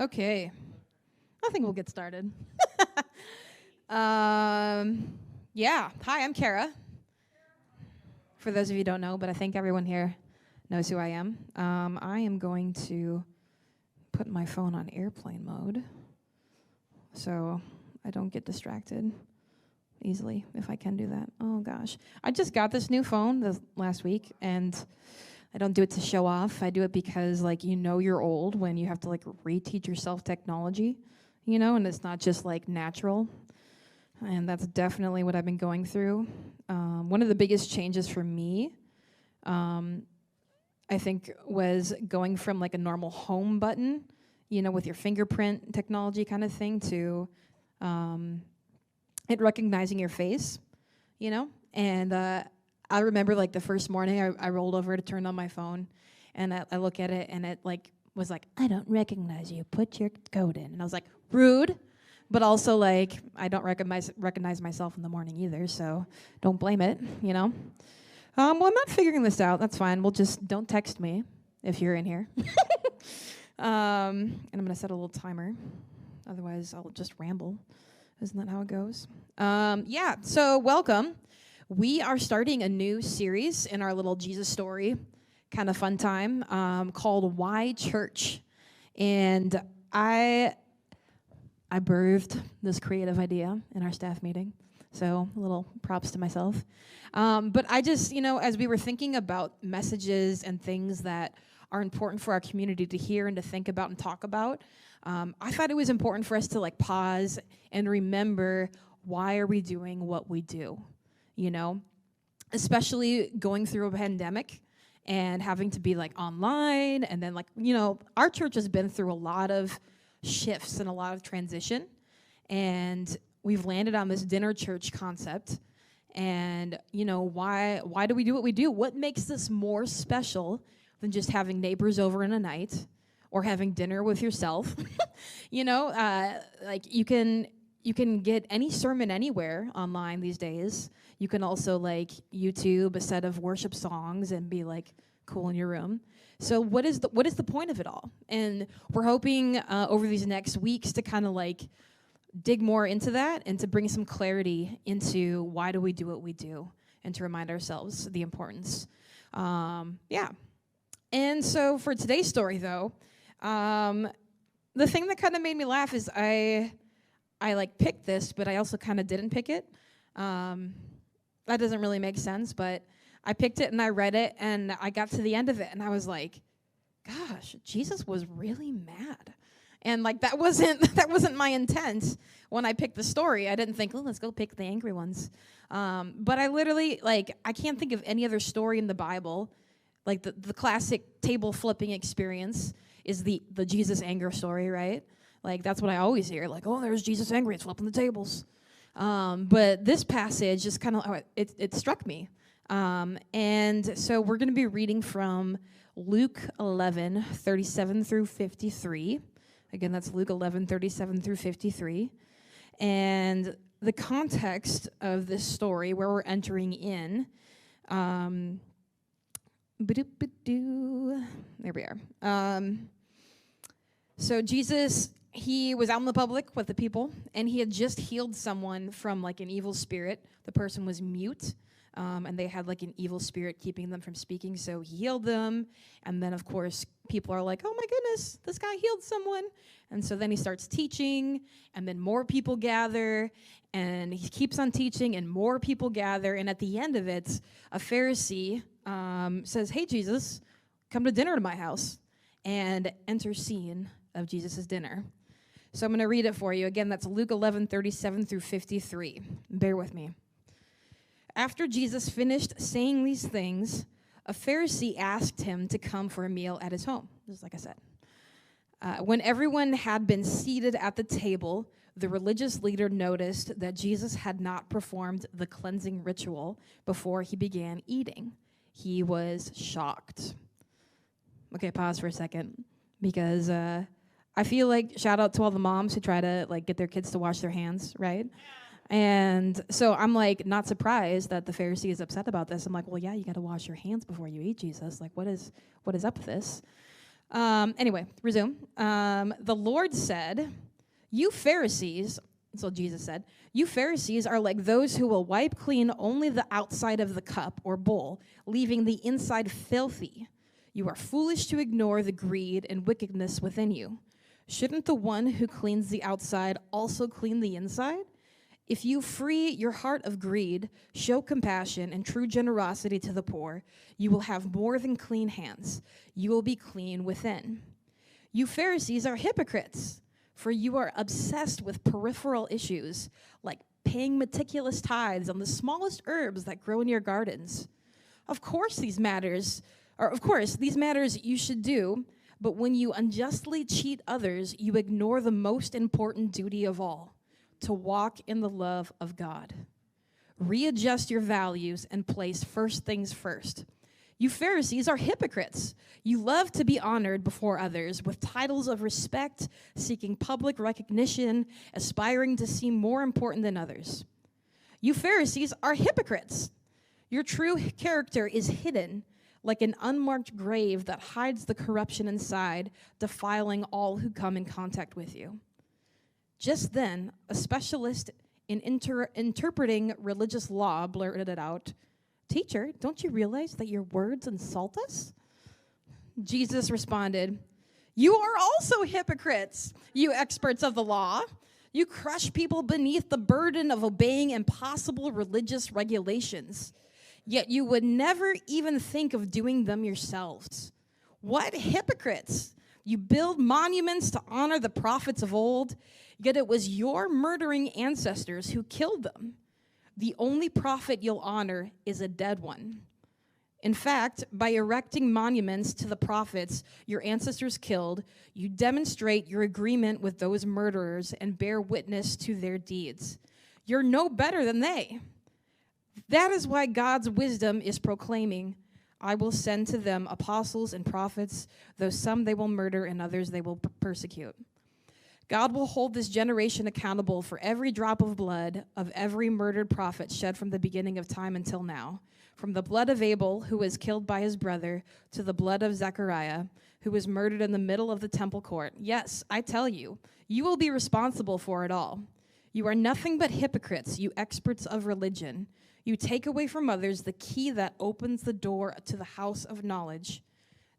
Okay. I think we'll get started. Yeah. Hi, I'm Kara. For those of you who don't know, but I think everyone here knows who I am. I am going to put my phone on airplane mode so I don't get distracted easily, if I can do that. Oh, gosh. I just got this new phone this last week, and I don't do it to show off. I do it because, you're old when you have to, reteach yourself technology, and it's not just, natural. And that's definitely what I've been going through. One of the biggest changes for me, I think, was going from, a normal home button, with your fingerprint technology kind of thing, to it recognizing your face, And I remember, the first morning I rolled over to turn on my phone, and I look at it, and it, was like, I don't recognize you. Put your code in. And I was like, rude. But also, I don't recognize myself in the morning either, so don't blame it, Well, I'm not figuring this out. That's fine. Don't text me if you're in here. And I'm going to set a little timer. Otherwise, I'll just ramble. Isn't that how it goes? So welcome. We are starting a new series in our little Jesus story kind of fun time called Why Church. And I birthed this creative idea in our staff meeting. So a little props to myself. But I just, as we were thinking about messages and things that are important for our community to hear and to think about and talk about, I thought it was important for us to pause and remember, why are we doing what we do? Especially going through a pandemic and having to be online. And then our church has been through a lot of shifts and a lot of transition. And we've landed on this dinner church concept. And, why do we do what we do? What makes this more special than just having neighbors over in a night or having dinner with yourself? You can get any sermon anywhere online these days. You can also YouTube a set of worship songs and be cool in your room. So what is the point of it all? And we're hoping over these next weeks to kind of dig more into that and to bring some clarity into why do we do what we do and to remind ourselves the importance. And so for today's story, though, the thing that kind of made me laugh is I picked this, but I also kind of didn't pick it. That doesn't really make sense, but I picked it and I read it and I got to the end of it and I was like, gosh, Jesus was really mad. And that wasn't my intent when I picked the story. I didn't think, let's go pick the angry ones. But I literally, I can't think of any other story in the Bible. The classic table flipping experience is the Jesus anger story, right? That's what I always hear. There's Jesus angry, it's flipping the tables. But this passage just kind of, it struck me. And so we're going to be reading from Luke 11, 37 through 53. Again, that's Luke 11, 37 through 53. And the context of this story, where we're entering in, there we are. So Jesus, he was out in the public with the people, and he had just healed someone from an evil spirit. The person was mute. And they had an evil spirit keeping them from speaking, so he healed them. And then, of course, people are like, oh my goodness, this guy healed someone. And so then he starts teaching, and then more people gather, and he keeps on teaching, and more people gather. And at the end of it, a Pharisee says, hey, Jesus, come to dinner to my house. And enter scene of Jesus' dinner. So I'm going to read it for you. Again, that's Luke 11, 37 through 53. Bear with me. After Jesus finished saying these things, a Pharisee asked him to come for a meal at his home, just like I said. When everyone had been seated at the table, the religious leader noticed that Jesus had not performed the cleansing ritual before he began eating. He was shocked. Okay, pause for a second, because I feel shout out to all the moms who try to get their kids to wash their hands, right? And so I'm not surprised that the Pharisee is upset about this. I'm well, yeah, you got to wash your hands before you eat, Jesus. What is up with this? Anyway, resume. The Lord said, "You Pharisees," so Jesus said, "You Pharisees are like those who will wipe clean only the outside of the cup or bowl, leaving the inside filthy. You are foolish to ignore the greed and wickedness within you. Shouldn't the one who cleans the outside also clean the inside? If you free your heart of greed, show compassion and true generosity to the poor, you will have more than clean hands. You will be clean within. You Pharisees are hypocrites, for you are obsessed with peripheral issues, like paying meticulous tithes on the smallest herbs that grow in your gardens. Of course, these matters you should do, but when you unjustly cheat others, you ignore the most important duty of all, to walk in the love of God. Readjust your values and place first things first. You Pharisees are hypocrites. You love to be honored before others with titles of respect, seeking public recognition, aspiring to seem more important than others. You Pharisees are hypocrites. Your true character is hidden, like an unmarked grave that hides the corruption inside, defiling all who come in contact with you. Just then, a specialist in interpreting religious law blurted it out, "Teacher, don't you realize that your words insult us?" Jesus responded, "You are also hypocrites, you experts of the law. You crush people beneath the burden of obeying impossible religious regulations, yet you would never even think of doing them yourselves. What hypocrites! You build monuments to honor the prophets of old, yet it was your murdering ancestors who killed them. The only prophet you'll honor is a dead one. In fact, by erecting monuments to the prophets your ancestors killed, you demonstrate your agreement with those murderers and bear witness to their deeds. You're no better than they. That is why God's wisdom is proclaiming, 'I will send to them apostles and prophets, though some they will murder and others they will persecute.' God will hold this generation accountable for every drop of blood of every murdered prophet shed from the beginning of time until now, from the blood of Abel, who was killed by his brother, to the blood of Zechariah, who was murdered in the middle of the temple court. Yes, I tell you, you will be responsible for it all. You are nothing but hypocrites, you experts of religion. You take away from others the key that opens the door to the house of knowledge.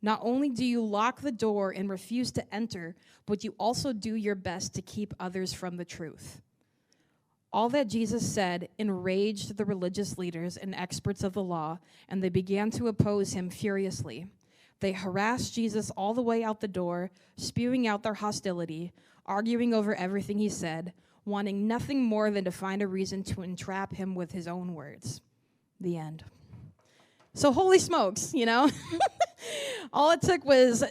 Not only do you lock the door and refuse to enter, but you also do your best to keep others from the truth." All that Jesus said enraged the religious leaders and experts of the law, and they began to oppose him furiously. They harassed Jesus all the way out the door, spewing out their hostility, arguing over everything he said, wanting nothing more than to find a reason to entrap him with his own words. The end. So holy smokes, all it took was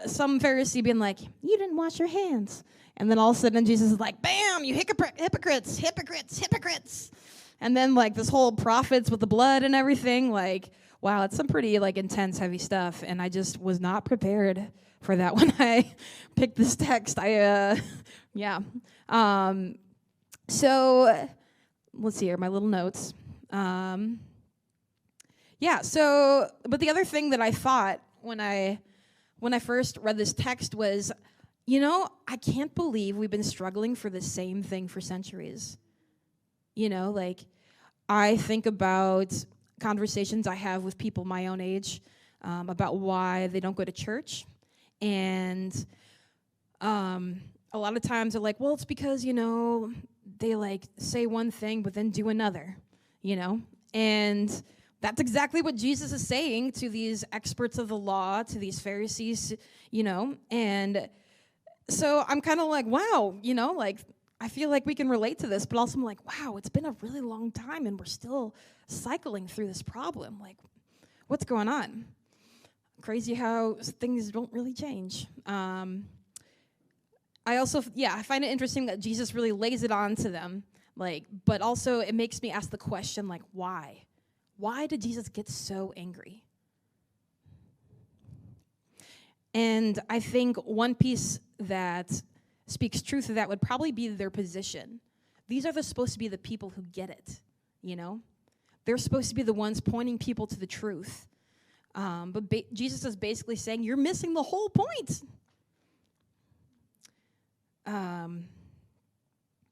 some Pharisee being like, "You didn't wash your hands." And then all of a sudden Jesus is like, "Bam, you hypocrites, hypocrites, hypocrites." And then this whole prophets with the blood and everything, wow, it's some pretty intense, heavy stuff. And I just was not prepared for that when I picked this text. So let's see here, my little notes. But the other thing that I thought when I first read this text was, I can't believe we've been struggling for the same thing for centuries. I think about conversations I have with people my own age about why they don't go to church. And a lot of times they're like, well, it's because, they say one thing but then do another, And that's exactly what Jesus is saying to these experts of the law, to these Pharisees, And so I'm kind of like, wow, I feel like we can relate to this, but also I'm like, wow, it's been a really long time and we're still cycling through this problem. What's going on? Crazy how things don't really change. I find it interesting that Jesus really lays it on to them, but also it makes me ask the question, why? Why did Jesus get so angry? And I think one piece that speaks truth to that would probably be their position. These are supposed to be the people who get it, They're supposed to be the ones pointing people to the truth. But Jesus is basically saying, you're missing the whole point.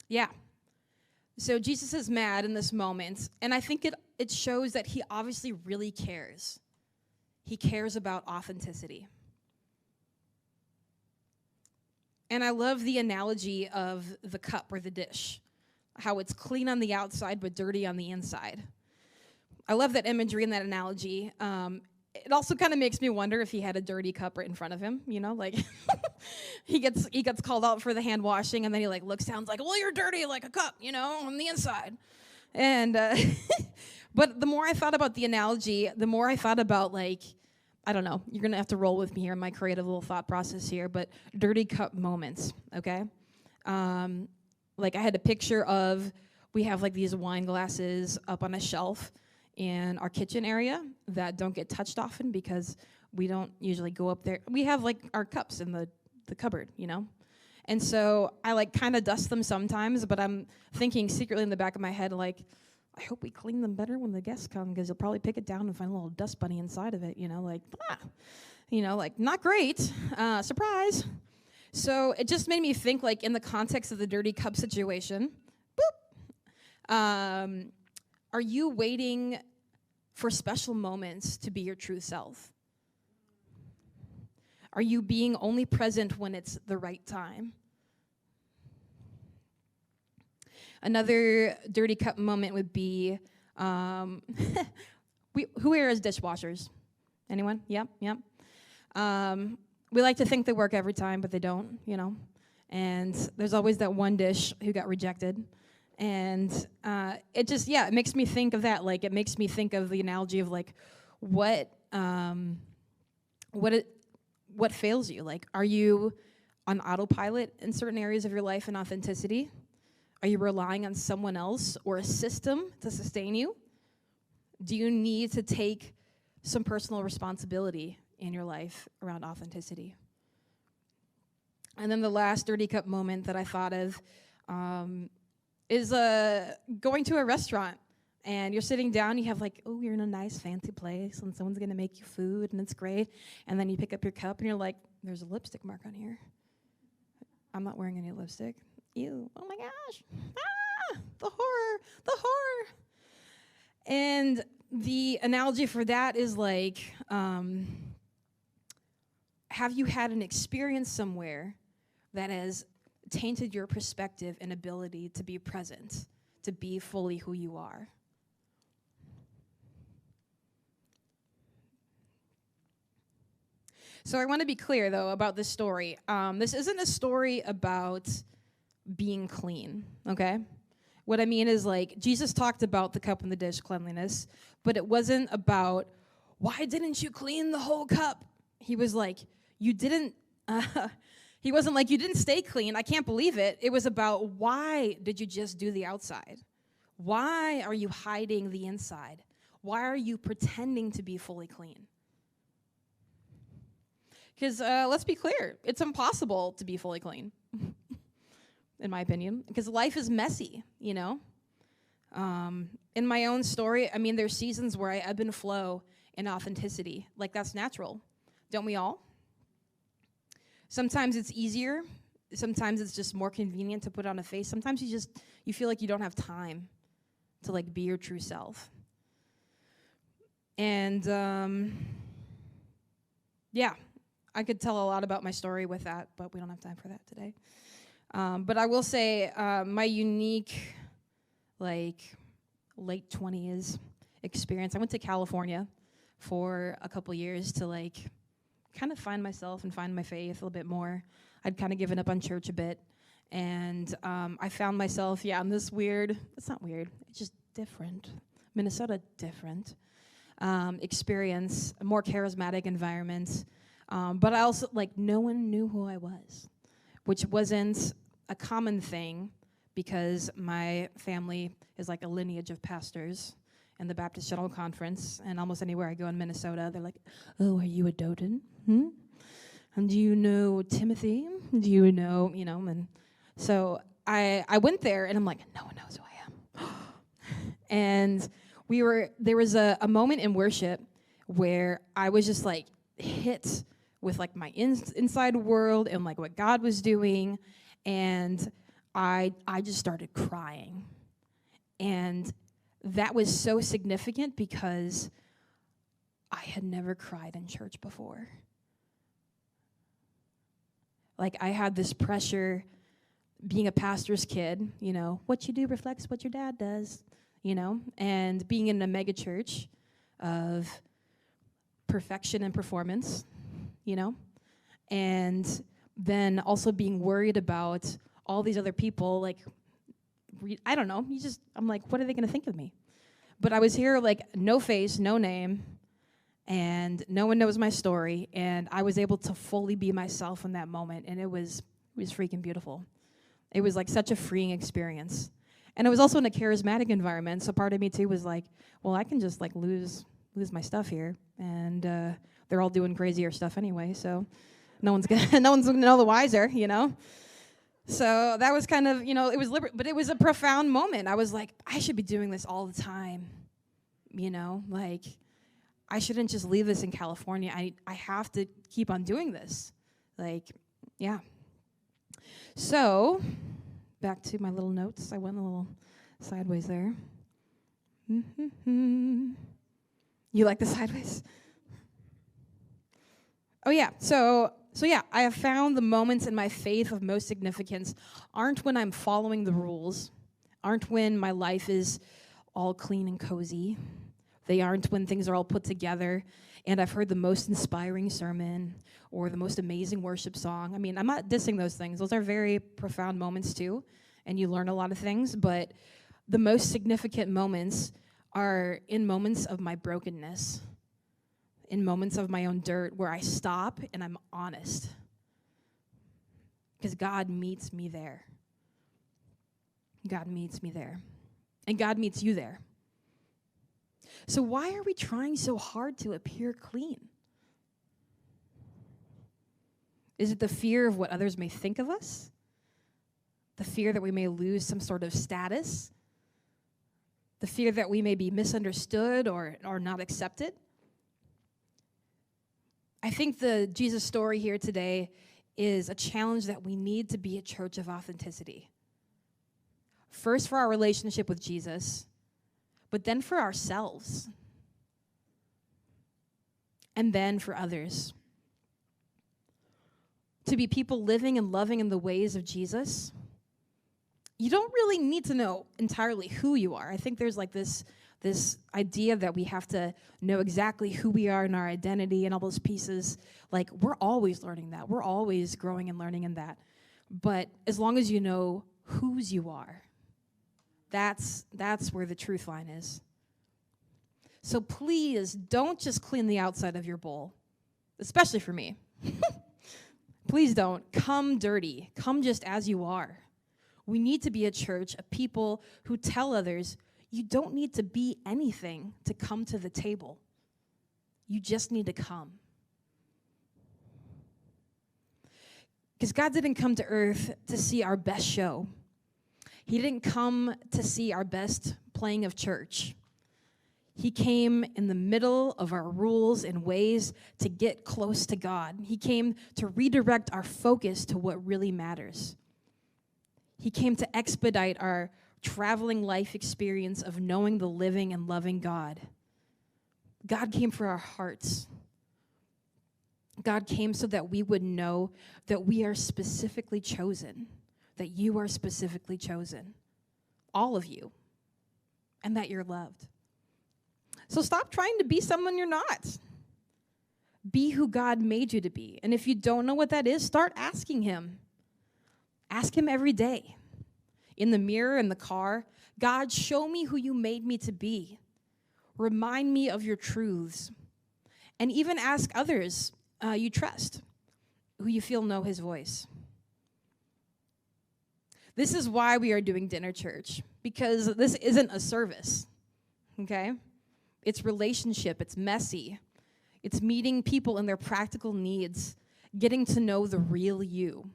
Yeah. So Jesus is mad in this moment, and I think it shows that he obviously really cares. He cares about authenticity. And I love the analogy of the cup or the dish, how it's clean on the outside but dirty on the inside. I love that imagery and that analogy. It also kind of makes me wonder if he had a dirty cup right in front of him, like he gets called out for the hand washing, and then he looks down, like, well, you're dirty like a cup, on the inside. And but the more I thought about the analogy, the more I thought about I don't know, you're gonna have to roll with me here in my creative little thought process here, but dirty cup moments, okay? I had a picture of, we have these wine glasses up on a shelf in our kitchen area that don't get touched often because we don't usually go up there. We have our cups in the cupboard, And so I kind of dust them sometimes, but I'm thinking secretly in the back of my head, I hope we clean them better when the guests come, because you'll probably pick it down and find a little dust bunny inside of it, not great, surprise. So it just made me think, in the context of the dirty cup situation, boop, are you waiting for special moments to be your true self? Are you being only present when it's the right time? Another dirty cup moment would be, who here has dishwashers? Anyone? Yep. We like to think they work every time, but they don't, And there's always that one dish who got rejected. And it makes me think of that. It makes me think of the analogy of what fails you? Are you on autopilot in certain areas of your life and authenticity? Are you relying on someone else or a system to sustain you? Do you need to take some personal responsibility in your life around authenticity? And then the last dirty cup moment that I thought of is going to a restaurant, and you're sitting down, you have you're in a nice fancy place, and someone's gonna make you food, and it's great, and then you pick up your cup, and you're like, there's a lipstick mark on here. I'm not wearing any lipstick. Ew, oh my gosh. The horror. And the analogy for that is have you had an experience somewhere that has tainted your perspective and ability to be present, to be fully who you are? So I want to be clear, though, about this story. This isn't a story about being clean, okay? What I mean is, Jesus talked about the cup and the dish cleanliness, but it wasn't about, why didn't you clean the whole cup? He was you didn't... He wasn't you didn't stay clean. I can't believe it. It was about, why did you just do the outside? Why are you hiding the inside? Why are you pretending to be fully clean? Because let's be clear, it's impossible to be fully clean, in my opinion, because life is messy, In my own story, there's seasons where I ebb and flow in authenticity. That's natural. Don't we all? Sometimes it's easier. Sometimes it's just more convenient to put on a face. Sometimes you feel like you don't have time to be your true self. And I could tell a lot about my story with that, but we don't have time for that today. But I will say my unique, late 20s experience. I went to California for a couple years to kind of find myself and find my faith a little bit more. I'd kind of given up on church a bit, and I found myself, in this weird, it's not weird, it's just different, Minnesota different, experience, a more charismatic environment, but I also, no one knew who I was, which wasn't a common thing because my family is a lineage of pastors in the Baptist General Conference, and almost anywhere I go in Minnesota, they're oh, are you a Doden? And do you know Timothy? Do you know, and so I went there, and I'm no one knows who I am. And there was a moment in worship where I was just like hit with like my inside world and like what God was doing, and I just started crying. And that was so significant because I had never cried in church before. Like, I had this pressure being a pastor's kid, you know, what you do reflects what your dad does, you know, and being in a mega church of perfection and performance, you know, and then also being worried about all these other people, like, I don't know, I'm like, what are they going to think of me? But I was here, like, no face, no name, and no one knows my story, and I was able to fully be myself in that moment, and it was freaking beautiful. It was like such a freeing experience. And it was also in a charismatic environment, so part of me too was like, well, I can just like lose my stuff here, and they're all doing crazier stuff anyway, so no one's gonna know the wiser, you know. So that was kind of, you know, it was but it was a profound moment. I was like, I should be doing this all the time, you know, like I shouldn't just leave this in California. I have to keep on doing this, like, yeah. So, back to my little notes. I went a little sideways there. You like the sideways? Oh, yeah. So yeah, I have found the moments in my faith of most significance aren't when I'm following the rules, aren't when my life is all clean and cozy. They aren't when things are all put together and I've heard the most inspiring sermon or the most amazing worship song. I mean, I'm not dissing those things. Those are very profound moments too, and you learn a lot of things, but the most significant moments are in moments of my brokenness, in moments of my own dirt where I stop and I'm honest. Because God meets me there. God meets me there. And God meets you there. So why are we trying so hard to appear clean? Is it the fear of what others may think of us? The fear that we may lose some sort of status? The fear that we may be misunderstood or not accepted? I think the Jesus story here today is a challenge that we need to be a church of authenticity. First for our relationship with Jesus, but then for ourselves, and then for others. To be people living and loving in the ways of Jesus, you don't really need to know entirely who you are. I think there's like this idea that we have to know exactly who we are and our identity and all those pieces. Like, we're always learning that. We're always growing and learning in that. But as long as you know whose you are, that's where the truth line is. So please don't just clean the outside of your bowl, especially for me. Please don't. Come dirty. Come just as you are. We need to be a church of people who tell others, you don't need to be anything to come to the table. You just need to come. Because God didn't come to earth to see our best show. He didn't come to see our best playing of church. He came in the middle of our rules and ways to get close to God. He came to redirect our focus to what really matters. He came to expedite our traveling life experience of knowing the living and loving God. God came for our hearts. God came so that we would know that we are specifically chosen, that you are specifically chosen, all of you, and that you're loved. So stop trying to be someone you're not. Be who God made you to be. And if you don't know what that is, start asking him. Ask him every day. In the mirror, in the car, God, show me who you made me to be. Remind me of your truths. And even ask others you trust, who you feel know his voice. This is why we are doing dinner church, because this isn't a service, okay? It's relationship, it's messy. It's meeting people in their practical needs, getting to know the real you,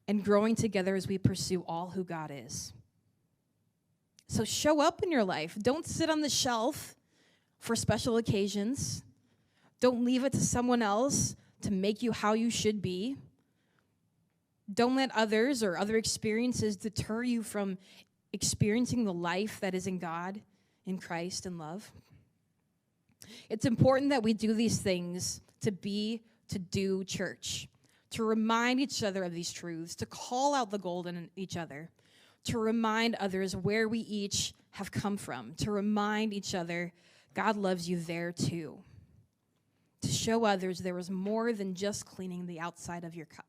and growing together as we pursue all who God is. So show up in your life. Don't sit on the shelf for special occasions. Don't leave it to someone else to make you how you should be. Don't let others or other experiences deter you from experiencing the life that is in God, in Christ, and love. It's important that we do these things to do church, to remind each other of these truths, to call out the gold in each other, to remind others where we each have come from, to remind each other God loves you there too, to show others there was more than just cleaning the outside of your cup.